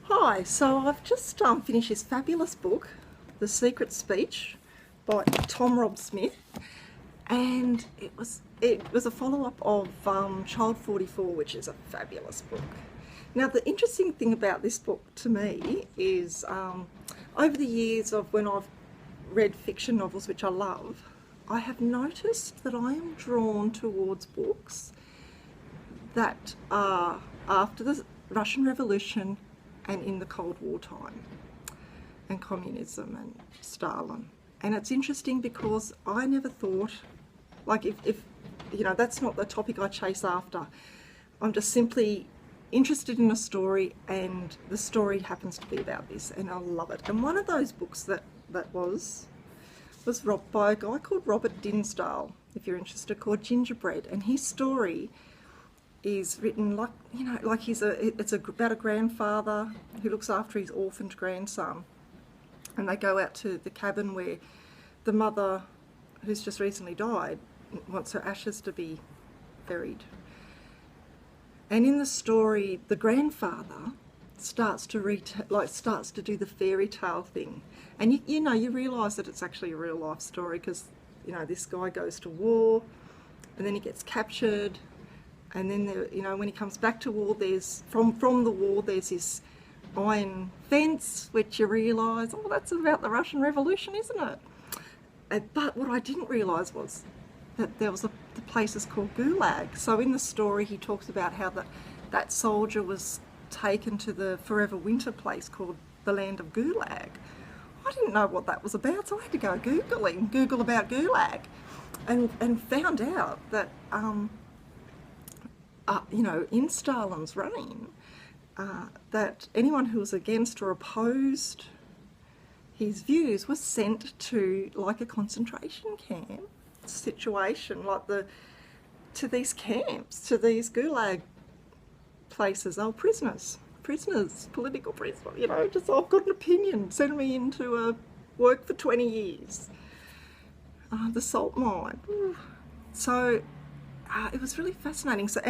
Hi, so I've just finished this fabulous book, The Secret Speech by Tom Rob Smith, and it was a follow-up of Child 44, which is a fabulous book. Now, the interesting thing about this book to me is over the years of when I've read fiction novels, which I love, I have noticed that I am drawn towards books that are after the Russian Revolution and in the Cold War time, and communism and Stalin. And it's interesting because I never thought, like, if you know, that's not the topic I chase after. I'm just simply interested in a story, and the story happens to be about this, and I love it. And one of those books that was by a guy called Robert Dinsdale, if you're interested, called Gingerbread, and his story is written like, you know, like it's about a grandfather who looks after his orphaned grandson, and they go out to the cabin where the mother, who's just recently died, wants her ashes to be buried. And in the story, the grandfather starts to do the fairy tale thing, and you realise that it's actually a real life story because, you know, this guy goes to war, and then he gets captured. And then, when he comes back to war, there's from the war, there's this iron fence, which you realise, oh, that's about the Russian Revolution, isn't it? But what I didn't realise was that the place is called Gulag. So in the story, he talks about how that soldier was taken to the forever winter place called the land of Gulag. I didn't know what that was about, so I had to go Google about Gulag, and found out that in Stalin's reign, that anyone who was against or opposed his views was sent to like a concentration camp situation, to these camps, to these gulag places. Oh, prisoners, political prisoners, just, I've got an opinion, send me into work for 20 years. The salt mine. So it was really fascinating. So,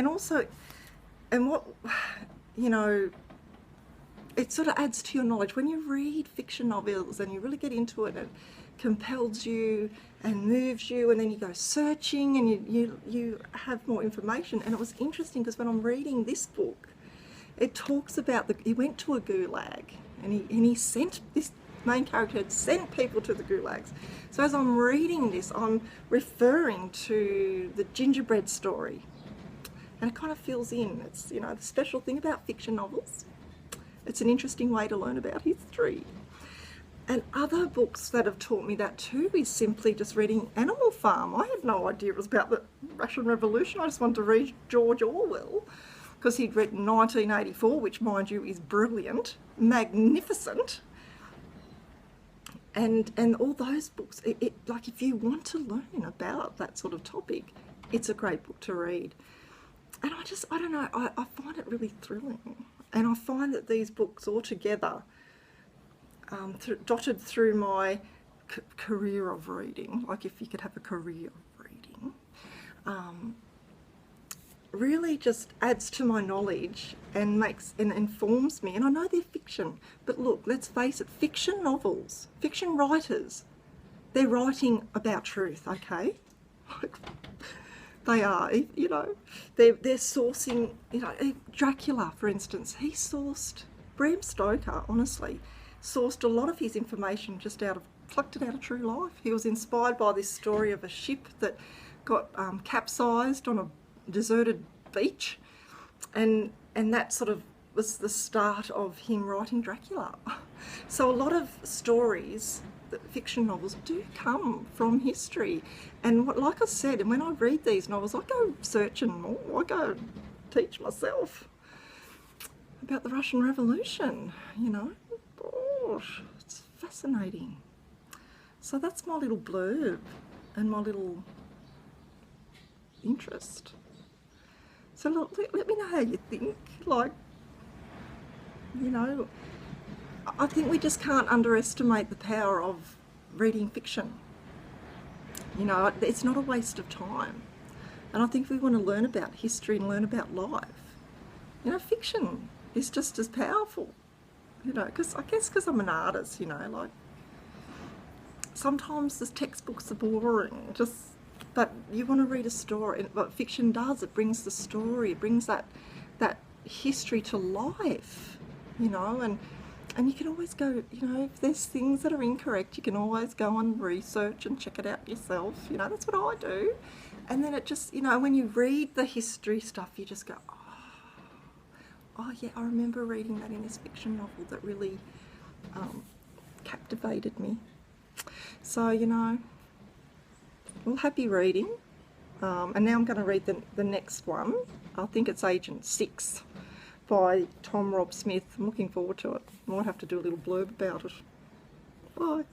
it sort of adds to your knowledge when you read fiction novels and you really get into it, and it compels you and moves you, and then you go searching and you have more information. And it was interesting because when I'm reading this book, it talks about he went to a gulag, and he sent this main character had sent people to the gulags. So as I'm reading this, I'm referring to the gingerbread story, and it kind of fills in. It's, the special thing about fiction novels, it's an interesting way to learn about history. And other books that have taught me that too is simply just reading Animal Farm. I had no idea it was about the Russian Revolution. I just wanted to read George Orwell because he'd written 1984, which, mind you, is brilliant, magnificent. And all those books, like, if you want to learn about that sort of topic, it's a great book to read. And I don't know, I find it really thrilling. And I find that these books all together, dotted through my career of reading, like if you could have a career of reading, really just adds to my knowledge and informs me. And I know they're fiction, but look, let's face it, fiction novels, fiction writers, they're writing about truth, okay? They are, they're sourcing, Dracula, for instance, Bram Stoker, honestly, sourced a lot of his information plucked it out of true life. He was inspired by this story of a ship that got capsized on a deserted beach, and that sort of was the start of him writing Dracula. So a lot of stories, fiction novels, do come from history. And like I said, and when I read these novels, I go searching more. I go teach myself about the Russian Revolution, Gosh, it's fascinating. So that's my little blurb and my little interest. So look, let me know how you think. I think we just can't underestimate the power of reading fiction. It's not a waste of time. And I think if we want to learn about history and learn about life, fiction is just as powerful. you know, because I guess because I'm an artist, you know, like sometimes the textbooks are boring, just, but you want to read a story, and what fiction does, it brings the story, it brings that history to life, you know, and you can always go, you know, if there's things that are incorrect, you can always go and research and check it out yourself, you know, that's what I do. And then it just, you know, when you read the history stuff, you just go, oh yeah, I remember reading that in this fiction novel that really captivated me. So, you know, well, happy reading. And now I'm going to read the next one. I think it's Agent 6 by Tom Rob Smith. I'm looking forward to it. I might have to do a little blurb about it. Bye.